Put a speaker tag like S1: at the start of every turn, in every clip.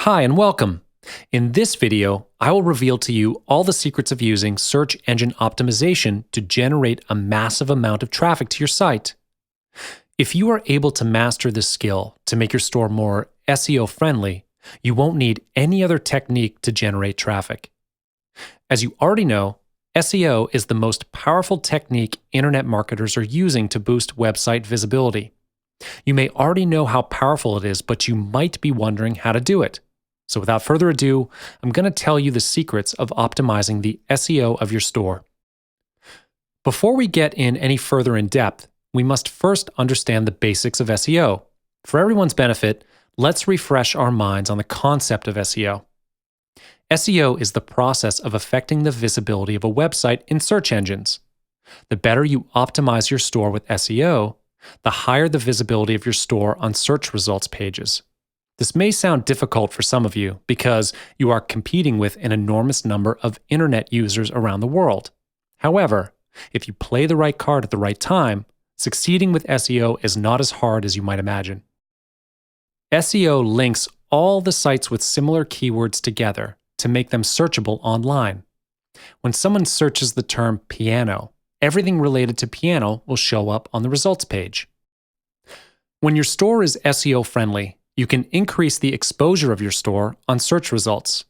S1: Hi and welcome. In this video, I will reveal to you all the secrets of using search engine optimization to generate a massive amount of traffic to your site. If you are able to master this skill to make your store more SEO friendly, you won't need any other technique to generate traffic. As you already know, SEO is the most powerful technique internet marketers are using to boost website visibility. You may already know how powerful it is, but you might be wondering how to do it. So without further ado, I'm going to tell you the secrets of optimizing the SEO of your store. Before we get in any further in depth, we must first understand the basics of SEO. For everyone's benefit, let's refresh our minds on the concept of SEO. SEO is the process of affecting the visibility of a website in search engines. The better you optimize your store with SEO, the higher the visibility of your store on search results pages. This may sound difficult for some of you because you are competing with an enormous number of internet users around the world. However, if you play the right card at the right time, succeeding with SEO is not as hard as you might imagine. SEO links all the sites with similar keywords together to make them searchable online. When someone searches the term piano, everything related to piano will show up on the results page. When your store is SEO friendly, you can increase the exposure of your store on search results.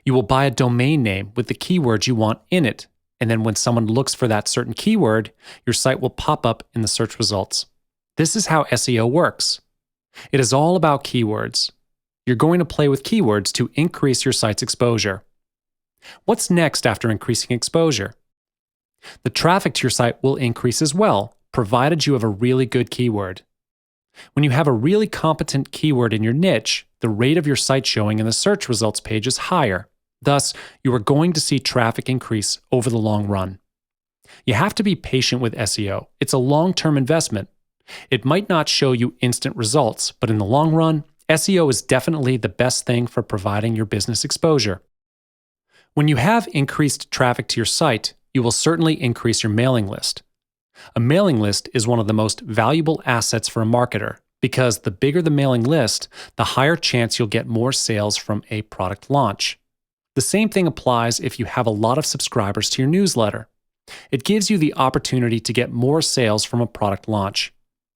S1: You will buy a domain name with the keywords you want in it, and then when someone looks for that certain keyword, your site will pop up in the search results. This is how SEO works. It is all about keywords. You're going to play with keywords to increase your site's exposure. What's next after increasing exposure? The traffic to your site will increase as well, provided you have a really good keyword. When you have a really competent keyword in your niche, the rate of your site showing in the search results page is higher. Thus, you are going to see traffic increase over the long run. You have to be patient with SEO. It's a long-term investment. It might not show you instant results, but in the long run, SEO is definitely the best thing for providing your business exposure. When you have increased traffic to your site, you will certainly increase your mailing list. A mailing list is one of the most valuable assets for a marketer because the bigger the mailing list, the higher chance you'll get more sales from a product launch. The same thing applies if you have a lot of subscribers to your newsletter. It gives you the opportunity to get more sales from a product launch.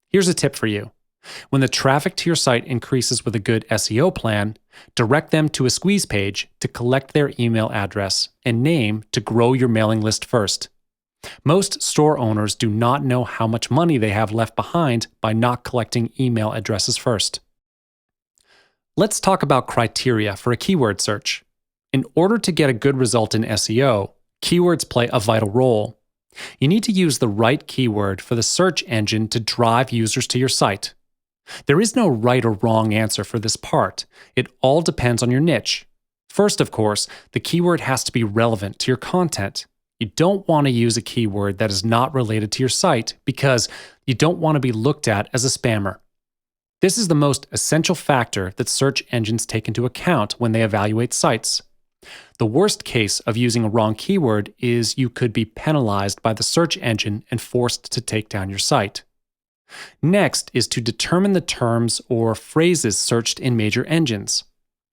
S1: Here's a tip for you. When the traffic to your site increases with a good SEO plan, direct them to a squeeze page to collect their email address and name to grow your mailing list first. Most store owners do not know how much money they have left behind by not collecting email addresses first. Let's talk about criteria for a keyword search. In order to get a good result in SEO, keywords play a vital role. You need to use the right keyword for the search engine to drive users to your site. There is no right or wrong answer for this part. It all depends on your niche. First, of course, the keyword has to be relevant to your content. You don't want to use a keyword that is not related to your site because you don't want to be looked at as a spammer. This is the most essential factor that search engines take into account when they evaluate sites. The worst case of using a wrong keyword is you could be penalized by the search engine and forced to take down your site. Next is to determine the terms or phrases searched in major engines.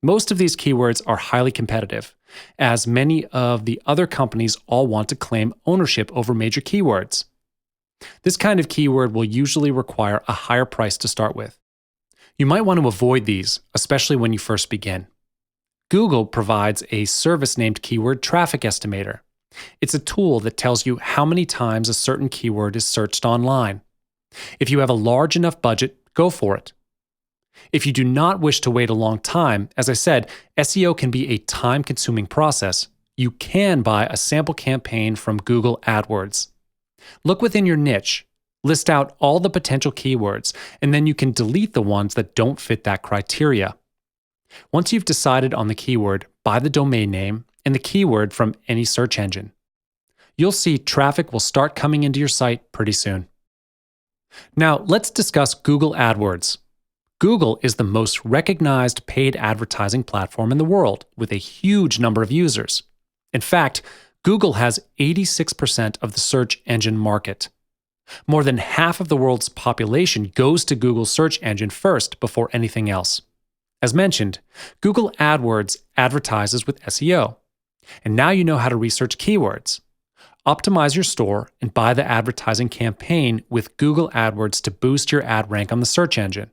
S1: Most of these keywords are highly competitive, as many of the other companies all want to claim ownership over major keywords. This kind of keyword will usually require a higher price to start with. You might want to avoid these, especially when you first begin. Google provides a service named Keyword Traffic Estimator. It's a tool that tells you how many times a certain keyword is searched online. If you have a large enough budget, go for it. If you do not wish to wait a long time, as I said, SEO can be a time-consuming process. You can buy a sample campaign from Google AdWords. Look within your niche, list out all the potential keywords, and then you can delete the ones that don't fit that criteria. Once you've decided on the keyword, buy the domain name and the keyword from any search engine. You'll see traffic will start coming into your site pretty soon. Now, let's discuss Google AdWords. Google is the most recognized paid advertising platform in the world, with a huge number of users. In fact, Google has 86% of the search engine market. More than half of the world's population goes to Google's search engine first before anything else. As mentioned, Google AdWords advertises with SEO. And now you know how to research keywords. Optimize your store and buy the advertising campaign with Google AdWords to boost your ad rank on the search engine.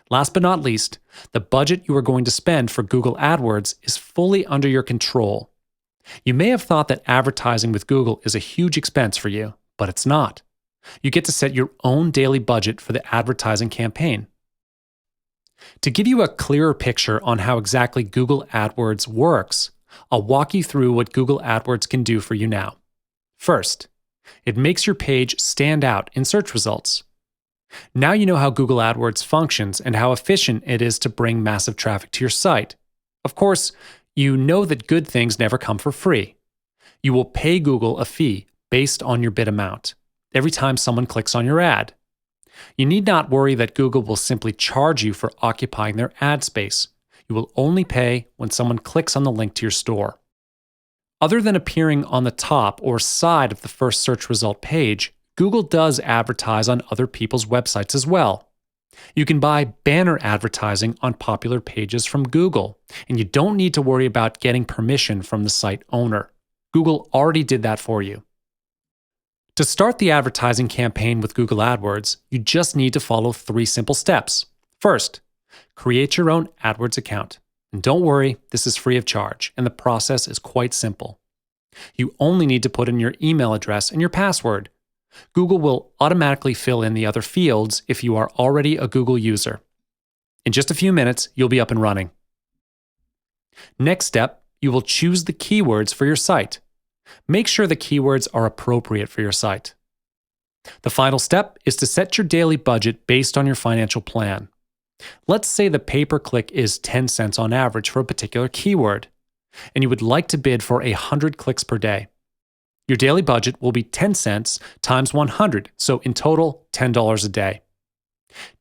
S1: Last but not least, the budget you are going to spend for Google AdWords is fully under your control. You may have thought that advertising with Google is a huge expense for you, but it's not. You get to set your own daily budget for the advertising campaign. To give you a clearer picture on how exactly Google AdWords works, I'll walk you through what Google AdWords can do for you now. First, it makes your page stand out in search results. Now you know how Google AdWords functions and how efficient it is to bring massive traffic to your site. Of course, you know that good things never come for free. You will pay Google a fee based on your bid amount every time someone clicks on your ad. You need not worry that Google will simply charge you for occupying their ad space. You will only pay when someone clicks on the link to your store. Other than appearing on the top or side of the first search result page, Google does advertise on other people's websites as well. You can buy banner advertising on popular pages from Google, and you don't need to worry about getting permission from the site owner. Google already did that for you. To start the advertising campaign with Google AdWords, you just need to follow 3 simple steps. First, create your own AdWords account. And don't worry, this is free of charge, and the process is quite simple. You only need to put in your email address and your password. Google will automatically fill in the other fields if you are already a Google user. In just a few minutes, you'll be up and running. Next step, you will choose the keywords for your site. Make sure the keywords are appropriate for your site. The final step is to set your daily budget based on your financial plan. Let's say the pay-per-click is 10 cents on average for a particular keyword, and you would like to bid for 100 clicks per day. Your daily budget will be 10 cents times 100, so in total, $10 a day.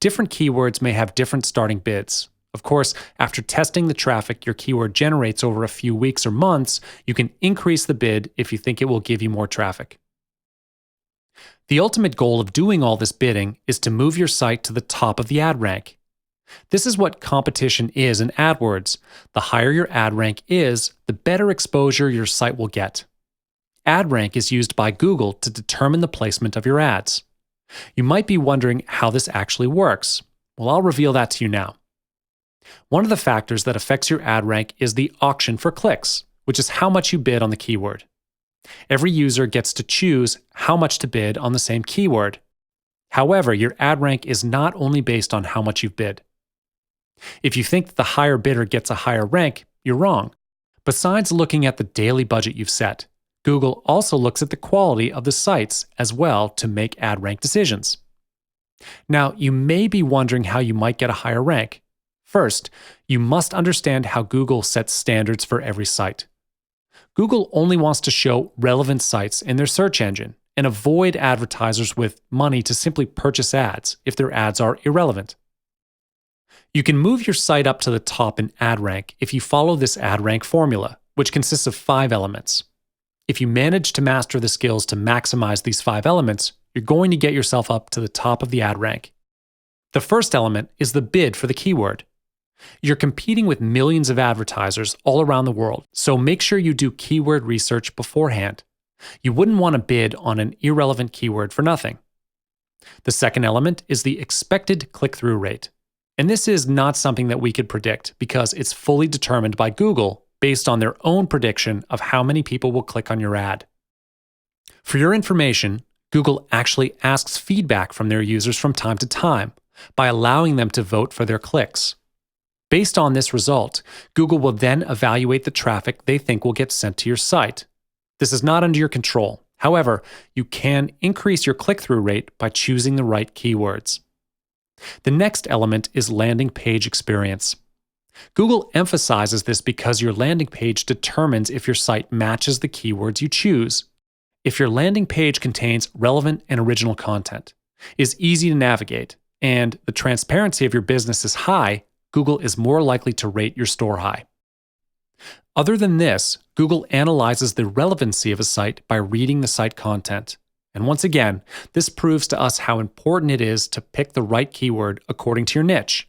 S1: Different keywords may have different starting bids. Of course, after testing the traffic your keyword generates over a few weeks or months, you can increase the bid if you think it will give you more traffic. The ultimate goal of doing all this bidding is to move your site to the top of the ad rank. This is what competition is in AdWords. The higher your ad rank is, the better exposure your site will get. Ad rank is used by Google to determine the placement of your ads. You might be wondering how this actually works. Well, I'll reveal that to you now. One of the factors that affects your ad rank is the auction for clicks, which is how much you bid on the keyword. Every user gets to choose how much to bid on the same keyword. However, your ad rank is not only based on how much you've bid. If you think that the higher bidder gets a higher rank, you're wrong. Besides looking at the daily budget you've set, Google also looks at the quality of the sites as well to make ad rank decisions. Now, you may be wondering how you might get a higher rank. First, you must understand how Google sets standards for every site. Google only wants to show relevant sites in their search engine and avoid advertisers with money to simply purchase ads if their ads are irrelevant. You can move your site up to the top in ad rank if you follow this ad rank formula, which consists of 5 elements. If you manage to master the skills to maximize these 5 elements, you're going to get yourself up to the top of the ad rank. The first element is the bid for the keyword. You're competing with millions of advertisers all around the world, so make sure you do keyword research beforehand. You wouldn't want to bid on an irrelevant keyword for nothing. The second element is the expected click-through rate. And this is not something that we could predict because it's fully determined by Google based on their own prediction of how many people will click on your ad. For your information, Google actually asks feedback from their users from time to time by allowing them to vote for their clicks. Based on this result, Google will then evaluate the traffic they think will get sent to your site. This is not under your control. However, you can increase your click-through rate by choosing the right keywords. The next element is landing page experience. Google emphasizes this because your landing page determines if your site matches the keywords you choose. If your landing page contains relevant and original content, is easy to navigate, and the transparency of your business is high, Google is more likely to rate your store high. Other than this, Google analyzes the relevancy of a site by reading the site content. And once again, this proves to us how important it is to pick the right keyword according to your niche.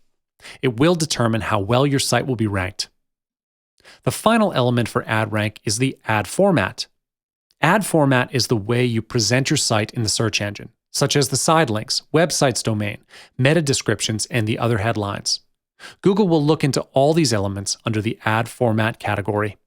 S1: It will determine how well your site will be ranked. The final element for ad rank is the ad format. Ad format is the way you present your site in the search engine, such as the side links, website's domain, meta descriptions, and the other headlines. Google will look into all these elements under the ad format category.